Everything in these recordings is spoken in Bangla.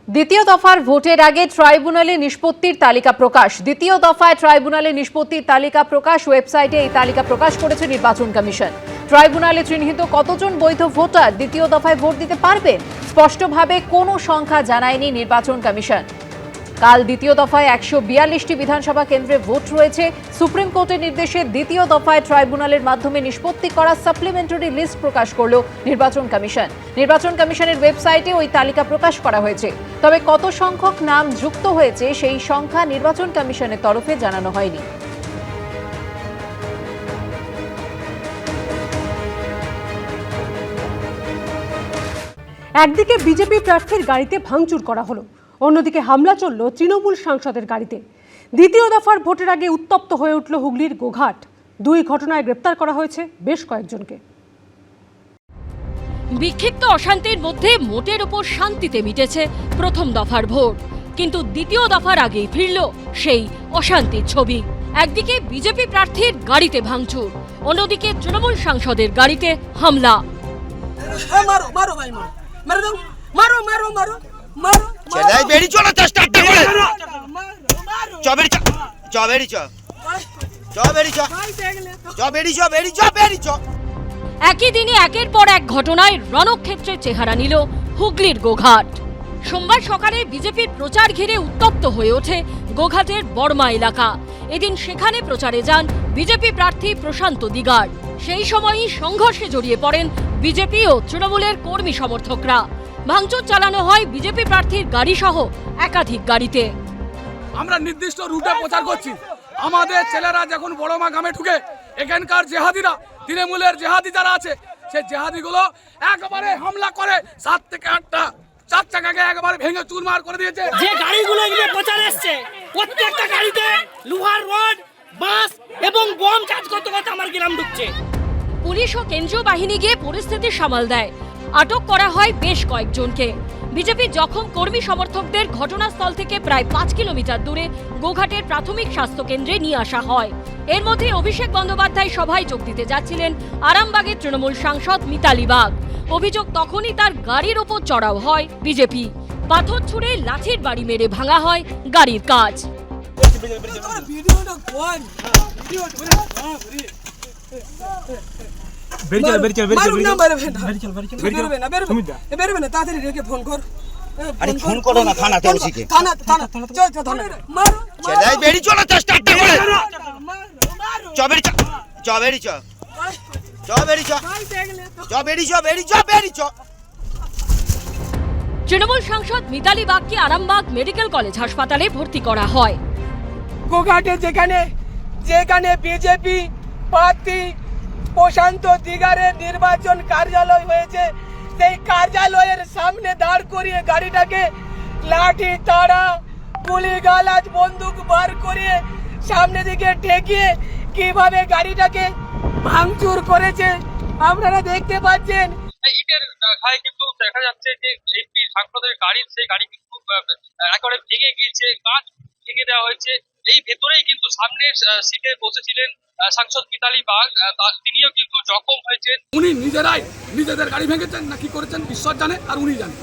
দ্বিতীয় দফার ভোটের আগে ট্রাইব্যুনালে নিষ্পত্তির তালিকা প্রকাশ। দ্বিতীয় দফায় ট্রাইব্যুনালে নিষ্পত্তির তালিকা প্রকাশ। ওয়েবসাইটে এই তালিকা প্রকাশ করেছে নির্বাচন কমিশন। ট্রাইব্যুনালে চিহ্নিত কতজন বৈধ ভোটার দ্বিতীয় দফায় ভোট দিতে পারবেন স্পষ্টভাবে কোনো সংখ্যা জানায়নি নির্বাচন কমিশন। কাল দ্বিতীয় দফায় 142টি বিধানসভা কেন্দ্রে ভোট রয়েছে। সুপ্রিম কোর্টের নির্দেশে দ্বিতীয় দফায় ট্রাইব্যুনালের মাধ্যমে নিষ্পত্তি করা সাপ্লিমেন্টারি লিস্ট প্রকাশ করল নির্বাচন কমিশন। নির্বাচন কমিশনের ওয়েবসাইটে ওই তালিকা প্রকাশ করা হয়েছে। তবে কত সংখ্যক নাম যুক্ত হয়েছে সেই সংখ্যা নির্বাচন কমিশনের তরফে জানানো হয়নি। একদিকে বিজেপি প্রার্থীর গাড়িতে ভাঙচুর করা হলো, অন্যদিকে হামলা চলল তৃণমূল সাংসদের গাড়িতে। দ্বিতীয় দফার ভোটের আগে উত্তপ্ত হয়ে উঠল হুগলির গোঘাট। দুই ঘটনায় গ্রেপ্তার করা হয়েছে বেশ কয়েকজনকে। বিক্ষিপ্ত অশান্তির মধ্যে মোটের উপর শান্তিতে মিটেছে প্রথম দফার ভোট, কিন্তু দ্বিতীয় দফার আগেই ফিরল সেই অশান্তির ছবি। একদিকে বিজেপি প্রার্থীর গাড়িতে ভাঙচুর, অন্যদিকে তৃণমূল সাংসদের গাড়িতে হামলা। একই দিনে একের পর এক ঘটনায় রণক্ষেত্রের চেহারা নিল হুগলির গোঘাট। সোমবার সকালে বিজেপির প্রচার ঘিরে উত্তপ্ত হয়ে ওঠে গোঘাটের বর্মা এলাকা। এদিন সেখানে প্রচারে যান বিজেপি প্রার্থী প্রশান্ত দিগার। সেই সময়ই সংঘর্ষে জড়িয়ে পড়েন বিজেপি ও তৃণমূলের কর্মী সমর্থকরা। ভাঙচুর চালানো হয় বিজেপি প্রার্থীর গাড়ি সহ একাধিক গাড়িতে। আমরা নির্দিষ্ট রুটে প্রচার করছি। আমাদের ছেলেরা যখন বড়মা গ্রামে ঢুকে, এখানকার জেহাদিরা, তৃণমূলের জেহাদি যারা আছে, সেই জেহাদিগুলো একেবারে হামলা করে 7 থেকে 8টা 4 চাকাকে একেবারে ভেঙে চুরমার করে দিয়েছে। যে গাড়িগুলো এখানে প্রচার এসছে, প্রত্যেকটা গাড়িতে লোহার রড, বাস এবং বম চার্জ করতে করতে আমার গ্রাম ঢুকছে। পুলিশ ও কেন্দ্রীয় বাহিনী গিয়ে পরিস্থিতি সামাল দেয়। আটক করা হয় বেশ কয়েকজনকে। বিজেপি জখম কর্মী সমর্থকদের ঘটনাস্থল থেকে প্রায় 5 কিলোমিটার দূরে গোঘাটের প্রাথমিক স্বাস্থ্য কেন্দ্রে নিয়ে আসা হয়। এর মধ্যে অভিষেক বন্দ্যোপাধ্যায় সভায় যোগ দিতে যাচ্ছিলেন আরামবাগের তৃণমূল সাংসদ মিতালি বাগ। অভিযোগ, তখনই তার গাড়ির ওপর চড়াও হয় বিজেপি। পাথর ছুঁড়ে লাঠির বাড়ি মেরে ভাঙা হয় গাড়ির কাঁচ। তৃণমূল সাংসদ মিতালি বাগকে আরামবাগ মেডিকেল কলেজ হাসপাতালে ভর্তি করা হয়। গোঘাটে যেখানে বিজেপি প্রার্থী প্রশান্ত দিগারের নির্বাচন কার্যালয় হয়েছে, সেই কার্যালয়ের সামনে দাঁড় করিয়ে গাড়িটাকে লাঠি, তাড়া, গুলি গালাজ, বন্দুক বার করিয়ে সামনে দিকে ঠেকিয়ে কিভাবে গাড়িটাকে ভাঙচুর করেছে আপনারা দেখতে পাচ্ছেন। ইটের ঘায়ে কিন্তু দেখা যাচ্ছে যে এমপি সাংসদের গাড়ির সেই গাড়ি কিন্তু একেবারে ভেঙে গিয়েছে, কাঁচ ভেঙে দেওয়া হয়েছে। এই ভেতরেই কিন্তু সামনে সিটে বসেছিলেন সাংসদ মিতালি বাগ, তিনিও কিন্তু জখম হয়েছেন। উনি নিজেরাই নিজেদের গাড়ি ভেঙেছেন না কি করেছেন ঈশ্বর জানে, আর উনি জানেন।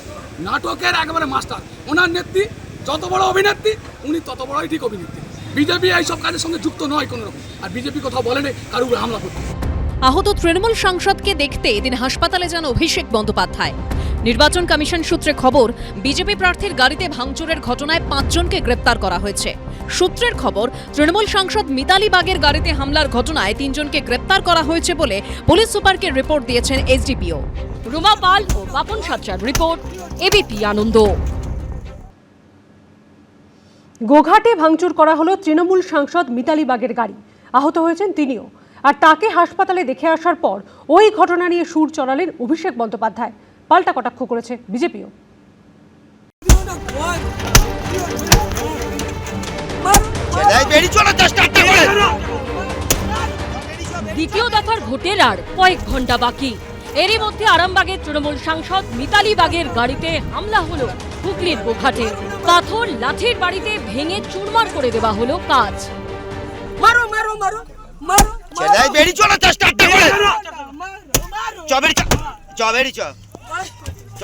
নাটকের একেবারে মাস্টার। ওনার নেত্রী যত বড় অভিনেত্রী, উনি তত বড়ই ঠিক অভিনেত্রী। বিজেপি এইসব কাজের সঙ্গে যুক্ত নয় কোনো রকম, আর বিজেপি কোথাও বলেনি কারো উপরে হামলা করতে। আহত তৃণমূল সাংসদকে দেখতে এদিন হাসপাতালে যান অভিষেক বন্দ্যোপাধ্যায়। নির্বাচন কমিশন সূত্রে খবর, বিজেপি প্রার্থীর গাড়িতে ভাঙচুরের ঘটনায় 5 জনকে গ্রেপ্তার করা হয়েছে। সূত্রের খবর, তৃণমূল সাংসদ মিতালি বাগের গাড়িতে হামলার ঘটনায় 3 জনকে গ্রেপ্তার করা হয়েছে বলে পুলিশ সুপারকে রিপোর্ট দিয়েছেন এসডিপিও। রুমা পাল ও বাপন সাত্রার রিপোর্ট, এবিপি আনন্দ। গোঘাটে ভাঙচুর করা হলো তৃণমূল সাংসদ মিতালি বাগের গাড়ি। আহত হয়েছেন তিনিও। আর তাকে হাসপাতালে দেখে আসার পর ওই ঘটনা নিয়ে সুর চড়ালেন অভিষেক বন্দ্যোপাধ্যায়। পাল্টা কটাক্ষ করেছে বিজেপিও। দ্বিতীয় দফার ভোটের আর কয়েক ঘন্টা বাকি। এরই মধ্যে আরামবাগের তৃণমূল সাংসদ মিতালি বাগের গাড়িতে হামলা হলো হুগলির গোঘাটে। পাথর, লাঠির বাড়িতে ভেঙে চুরমার করে দেওয়া হলো কাঁচ। মারো মারো মারো মারো, বেরিয়ে চলে চেষ্টা করে। চবেরি চ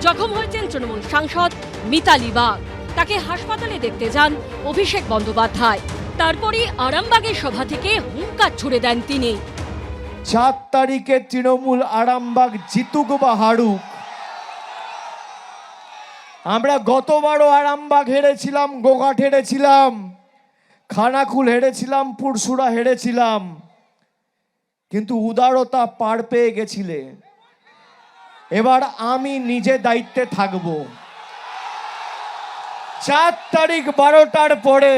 জখম হয়েছেন তৃণমূল সাংসদ মিতালি বাগ। তাকে হাসপাতালে দেখতে যান অভিষেক বন্দ্যোপাধ্যায়। তারপরই আরামবাগের সভা থেকে হুঙ্কার ছুড়ে দেন তিনি। 4 তারিখে তৃণমূল আরামবাগ জিতুক বা হারুক, আমরা গতবারও আরামবাগ হেরেছিলাম, গোঘাট হেরেছিলাম, খানাকুল হেরেছিলাম, পুরসুরা হেরেছিলাম, কিন্তু উদারতা পার পেয়ে গেছিলে। এবার আমি নিজে দায়িত্বে থাকব। 4 তারিখ 12টার পরে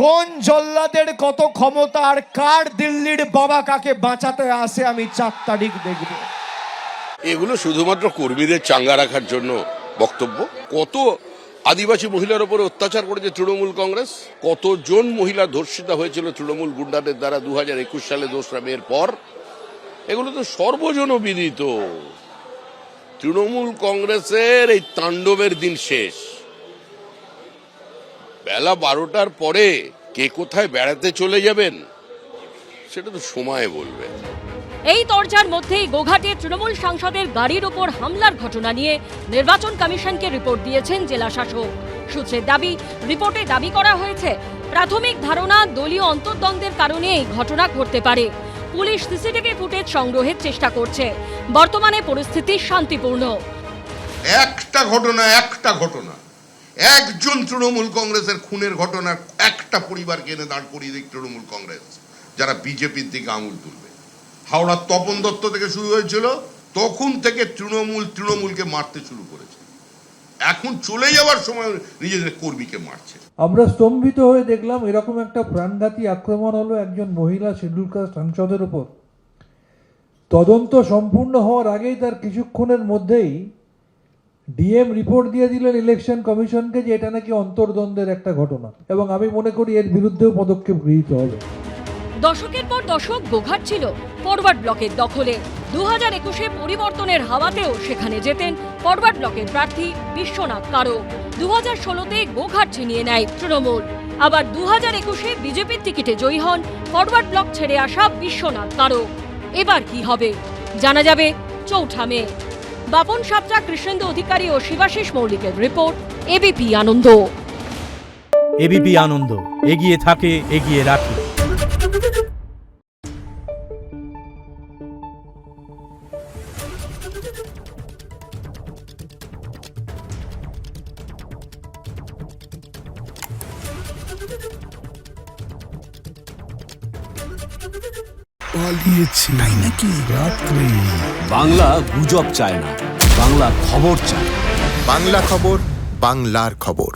কোন জল্লাদের কত ক্ষমতা আর কার দিল্লির বাবা কাকে বাঁচাতে আসে আমি 4 তারিখ দেখব। এগুলো শুধুমাত্র কর্মীদের চাঙ্গা রাখার জন্য বক্তব্য। কত আদিবাসী মহিলার উপরে অত্যাচার করেছে তৃণমূল কংগ্রেস, কতজন মহিলা ধর্ষিতা হয়েছিল তৃণমূল গুন্ডাদের দ্বারা 2021 সালে 2রা মের পর। এগুলো তো সর্বজনবিদিত। তৃণমূল কংগ্রেসের এই তাণ্ডবের দিন শেষ। বেলা 12টার পরে কে কোথায় বেড়াতে চলে যাবেন সেটা তো সময় বলবে। এই তরজার মধ্যেই গোঘাটে তৃণমূল সাংসদের গাড়ির ওপর হামলার ঘটনা নিয়ে নির্বাচন কমিশনকে রিপোর্ট দিয়েছেন জেলা শাসক। সূত্রের দাবি, রিপোর্টে দাবি করা হয়েছে প্রাথমিক ধারণা দলীয় অন্তর্দ্বন্দ্বের কারণে এই ঘটনা ঘটতে পারে। পুলিশ সিসিটিভি ফুটেজ সংগ্রহের চেষ্টা করছে। বর্তমানে পরিস্থিতি শান্তিপূর্ণ। একটা ঘটনা একজন তৃণমূল কংগ্রেসের খুনের ঘটনা একটা পরিবারকে এনে দাঁড় করিয়ে দিক তৃণমূল কংগ্রেস, যারা বিজেপির দিকে আঙুল তুলবে। হাওড়ার তপন দত্ত থেকে শুরু হয়েছিল, তখন থেকে তৃণমূলকে মারতে শুরু করেছে। এখন চলে যাওয়ার সময় নিজেদের কর্মীকে মারছে। আমরা স্তম্ভিত হয়ে দেখলাম এরকম একটা প্রাণঘাতী আক্রমণ হলো একজন মহিলা শিডিউল কাস্ট সাংসদের উপর। তদন্ত সম্পূর্ণ হওয়ার আগেই তার কিছুক্ষণের মধ্যেই ডিএম রিপোর্ট দিয়ে দিলেন ইলেকশন কমিশনকে যে এটা নাকি অন্তর্দ্বন্দ্বের একটা ঘটনা, এবং আমি মনে করি এর বিরুদ্ধেও পদক্ষেপ গৃহীত হবে। দশকের পর দশক গোঘাট ছিল ফরওয়ার্ড ব্লকের দখলে। 2021-এ পরিবর্তনের হাওয়াতেও সেখানে যেতেন ফরওয়ার্ড ব্লকের প্রার্থী বিশ্বনাথ কারো। 2016-তে গোঘাট ছিনিয়ে নেয় তৃণমূল। আবার 2021-এ বিজেপির টিকিটে জয়ী হন ফরওয়ার্ড ব্লক ছেড়ে আসা বিশ্বনাথ কারো। এবার কি হবে জানা যাবে 4 মে। বাপন সাতরা, কৃষ্ণেন্দু অধিকারী ও শিবাশিস মৌলিকের রিপোর্ট, এবিপি আনন্দ। এবিপি আনন্দ, এগিয়ে থাকে, এগিয়ে রাখে। পালিয়েছে তাই নাকি? রাত্রে বাংলা গুজব চায় না, বাংলা খবর চায়। বাংলা খবর, বাংলার খবর।